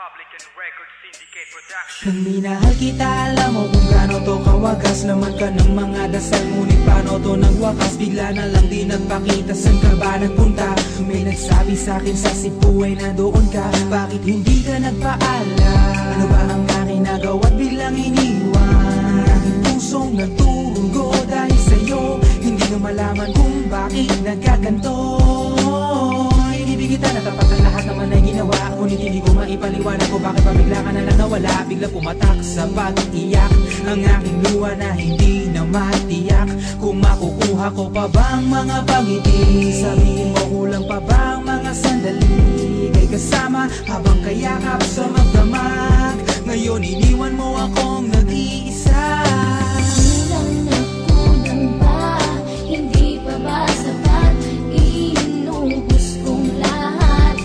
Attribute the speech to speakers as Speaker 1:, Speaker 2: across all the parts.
Speaker 1: Republic and Record Syndicate Production.
Speaker 2: Nang minahal kita, alam mo kung gaano to kawagas. Laman ka ng mga dasal, ngunit paano to nagwakas? Bigla na lang di nagpakita, saan ka ba nagpunta? May nagsabi sa'kin sa Cebu ay nandoon ka. Bakit hindi ka nagpaalam? Ano ba ang aking nagawa't biglang iniwan? Ang aking pusong nagtugo dahil sa'yo. Hindi na malaman kung bakit nagkaganto. Ibig kita na tapat ang lahat naman ay ginawa, ngunit hindi ko maipaliwanag ko bakit pa bigla ka na lang nawala. Bigla pumatak sa pag-iyak ang aking luha na hindi na matiyak. Kung makukuha ko pa bang mga pangiti, sabihin mo kulang pa bang mga sandali kay kasama habang kayakap sa magdamag. Ngayon iniwan mo akong nag-iisa.
Speaker 3: Kulang na kulang ba? Hindi pa ba sapat? Inubos kong lahat.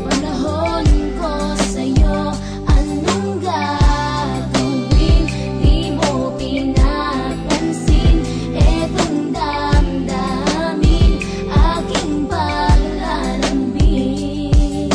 Speaker 3: Panahon ko sa'yo, anong gagawin? Di mo pinapansin etong damdamin, aking paglalambing.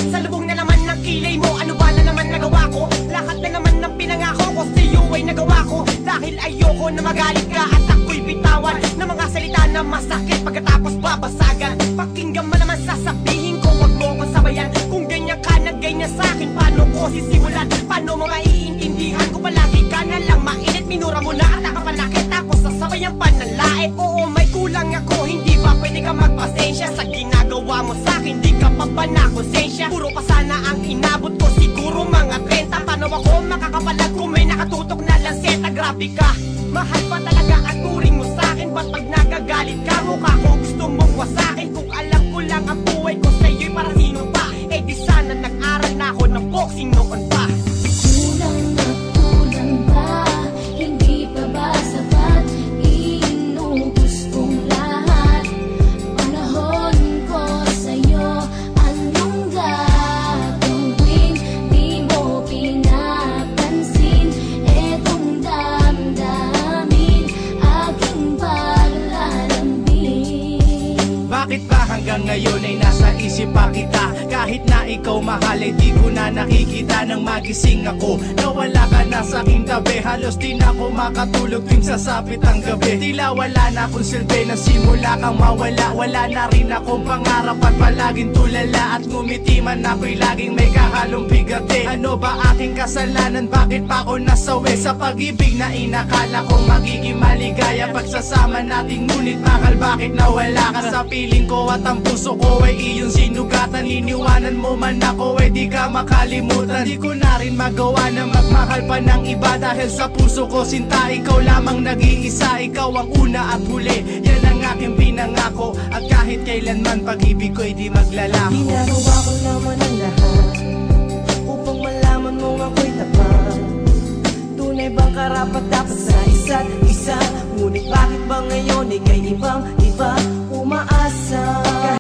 Speaker 4: Sa lubong na naman ng kilay mo, ano ba na naman nagawa ko? Lahat na naman ng pinangako ko sa'yo ay nagawa ko. Dahil ayoko na magalit ka at ako'y bitawan ng mga salita na masakit pagkatapos babasagan. Pakinggan mo naman sasabihin ko, wag mo ko sabayan. Kung ganyan ka na ganyan sa'kin, paano ko sisimulan? Paano mo maiintindihan ko palagi ka na lang mainit? Minura mo na at nakapanakit ako sa sabayang panlalait. Oo, may kulang ako, hindi ba pwede ka magpasensya sa ginagawa mo sa'kin? Di ka pa ba nakonsensya? Puro pa sana ang inabot ko, siguro mga 30. Paano ako makakapalag kung may nakatutok na lanseta? Grabe ka, mahal pa talaga at turing mo sa'kin. Ba't pag nagagalit ka, mukha ko gusto mong wasakin? Kung alam ko lang ang buhay ko sa'yo'y para sino pa? Eh di sana nag-aral na ako ng boxing noon pa.
Speaker 3: Kulang na kulang ba? Hindi pa ba sapat? Inubos kong lahat. Panahon ko sa'yo, anong gagawin? Di mo pinapansin etong damdamin, aking paglalambing.
Speaker 5: Bakit ba hanggang ngayon ay nasa isip pa kita? Kahit na ikaw mahal ay di ko na nakikita. Nang magising ako, nawala ka na sa aking tabi. Halos di na ako makatulog tuwing sasapit ang gabi. Tila wala na akong silbi na simula kang mawala. Wala na rin akong pangarap at palaging tulala. At ngumiti man ako'y laging may kahalong bigati. Ano ba aking kasalanan? Bakit pa ako nasawi sa pag-ibig na inakala kong magiging maligaya? Pagsasama natin ngunit mahal, bakit nawala ka sa piling ko? At ang puso ko ay iyong sinugatan. Iniwanan mo man ako ay di ka makalimutan. Di ko na rin magawa na magmahal pa ng iba. Dahil sa puso ko sinta, ikaw lamang nag-iisa. Ikaw ang una at huli, yan ang aking pinangako. At kahit kailanman pag-ibig ko'y di maglalako.
Speaker 2: Ginagawa ko naman ang lahat upang malaman mong ako'y tapat. Tunay bang karapat dapat sa isa't isa? Ngunit bakit ba ngayon ika'y ibang iba? Umaasa